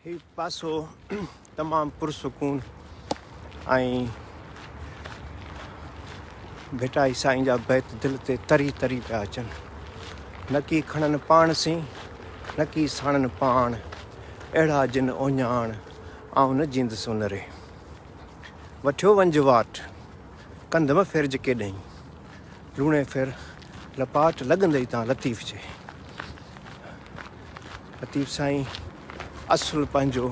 ही पासो तमामु पुरसुकून ऐं भेटाई साईं जा बैत दिलि ते तरी तरी पिया अचनि। न की खणनि पाण सी न की साणनि पाण, अहिड़ा जिन ओञाण ऐं न जींदसि उन रे। वठियो वंझ वाट कंदम फिरज केॾई, लूणे फिर लपाट लॻंदई तां लतीफ़ जे। लतीफ़ साईं असुल पंहिंजो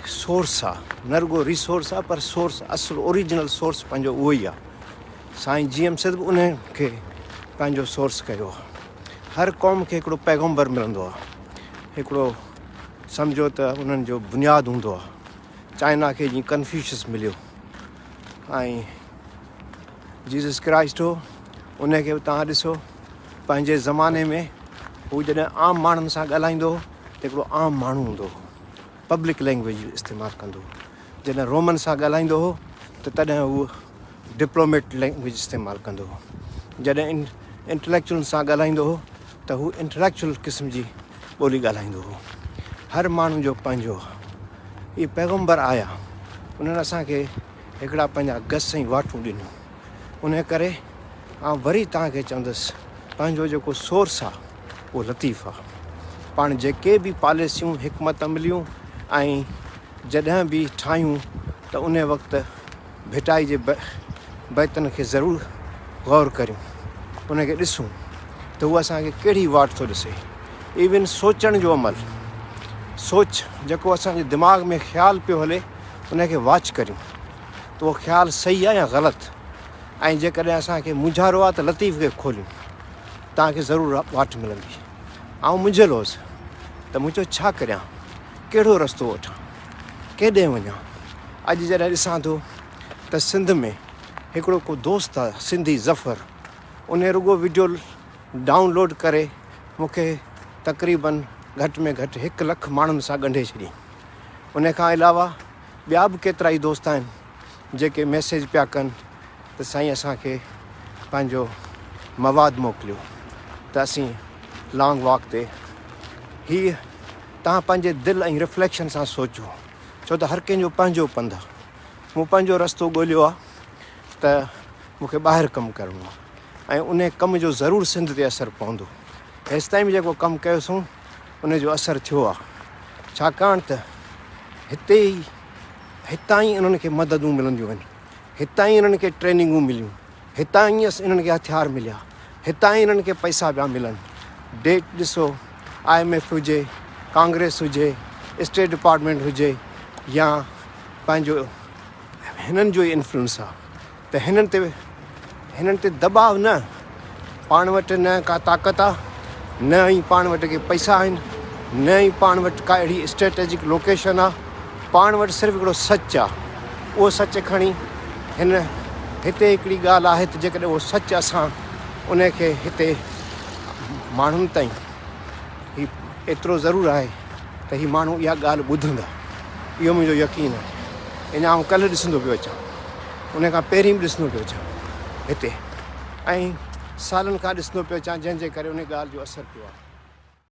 सोर्स आहे, न रुगो रिसोर्स आहे पर सोर्स, असुल ओरिजिनल सोर्स पंहिंजो उहो ई आहे। साईं जी एम सिर्फ़ु उन खे पंहिंजो सोर्स कयो आहे। हर क़ौम खे हिकिड़ो पैगम्बर मिलंदो आहे, हिकिड़ो सम्झो त उन्हनि जो बुनियादु हूंदो आहे। चाइना खे जीअं कन्फ्यूशियस मिलियो ऐं जीसस क्राइस्ट हो, उनखे बि तव्हां ॾिसो पंहिंजे ज़माने में हू जॾहिं आम माण्हुनि सां ॻाल्हाईंदो हो त हिकिड़ो आम माण्हू हूंदो हो, पब्लिक लैंग्वेज इस्तेमालु कंदो हो। जॾहिं रोमन सां ॻाल्हाईंदो हो त तॾहिं उहो डिप्लोमेट लैंग्वेज इस्तेमालु कंदो हो। जॾहिं इंटलेक्चुअल सां ॻाल्हाईंदो हो त हू इंटलेक्चुअल क़िस्म जी ॿोली ॻाल्हाईंदो हो। हर माण्हू जो पंहिंजो आहे। इहे पैगम्बर आया, उन्हनि असांखे हिकिड़ा पंहिंजा गस ऐं वाटूं ॾिनियूं। उन करे आउं वरी तव्हांखे चवंदुसि, पंहिंजो जेको सोर्स आहे उहो लतीफ़ आहे। पाण जेके बि पॉलिसियूं हिकमत मिलियूं ऐं जॾहिं बि ठाहियूं त उन वक़्तु भेटाई जे बैतनि खे ज़रूरु गौर करियूं, उनखे ॾिसूं त उहा असांखे कहिड़ी वाट थो ॾिसे। इवन सोचण जो अमल, सोच जेको असांजे दिमाग़ में ख़्यालु पियो हले उनखे वॉच करियूं त उहो ख़्यालु सही आहे या ग़लति। ऐं जेकॾहिं असांखे मुंझारो आहे त लतीफ़ खे खोलियूं, तव्हांखे ज़रूरु वाट मिलंदी। ऐं मुंझियलु हुउसि त मुंहिंजो छा करियां, कहिड़ो रस्तो वठां, केॾे वञां। अॼु जॾहिं ॾिसां थो त सिंध में हिकिड़ो को दोस्त आहे सिंधी ज़फ़र, उन रुगो वीडियो डाउनलोड करे मूंखे तक़रीबन घटि में घटि 1 लख माण्हुनि सां ॻंढे छॾी। उन खां अलावा ॿिया बि केतिरा ई दोस्त आहिनि जेके मैसेज पिया कनि त साईं असांखे पंहिंजो मवादु मोकिलियो त असीं लॉन्ग वॉक ते। हीअ तव्हां पंहिंजे दिलि ऐं रिफ्लेक्शन सां सोचो, छो त हर कंहिंजो पंहिंजो पंधु आहे। मूं पंहिंजो रस्तो ॻोल्हियो आहे त मूंखे ॿाहिरि कमु करिणो आहे ऐं उन कम जो ज़रूरु सिंध ते असरु पवंदो। हेसि ताईं बि जेको कमु कयोसीं उनजो असरु थियो आहे, छाकाणि त हितां ई इन्हनि खे मददूं मिलंदियूं आहिनि, हितां ई इन्हनि खे ट्रेनिंगूं मिलियूं, हितां ई इन्हनि खे हथियार मिलिया, हितां ई इन्हनि खे पैसा पिया मिलनि। डेट ॾिसो, IMF हुजे, कांग्रेस हुजे, स्टेट डिपार्टमेंट हुजे या पंहिंजो हिननि जो ई इन्फ्लुएंस आहे त हिननि ते दबाव न। पाण वटि न का ताक़त आहे, न ई पाण वटि के पैसा आहिनि, न ई पाण वटि का अहिड़ी स्ट्रेटेजिक लोकेशन आहे। पाण वटि सिर्फ़ु हिकिड़ो सच आहे। उहो सच खणी हिते हिकिड़ी ॻाल्हि आहे त जेकॾहिं उहो सच असां उनखे हिते माण्हुनि ताईं ही एतिरो ज़रूरु आहे त ही माण्हू इहा ॻाल्हि ॿुधंदा, इहो मुंहिंजो यकीन आहे। अञा आउं कल्ह ॾिसंदो पियो अचां, उन खां पहिरीं बि ॾिसंदो पियो अचां हिते, ऐं सालनि खां ॾिसंदो पियो अचां, जंहिंजे करे उन ॻाल्हि जो असरु पियो आहे।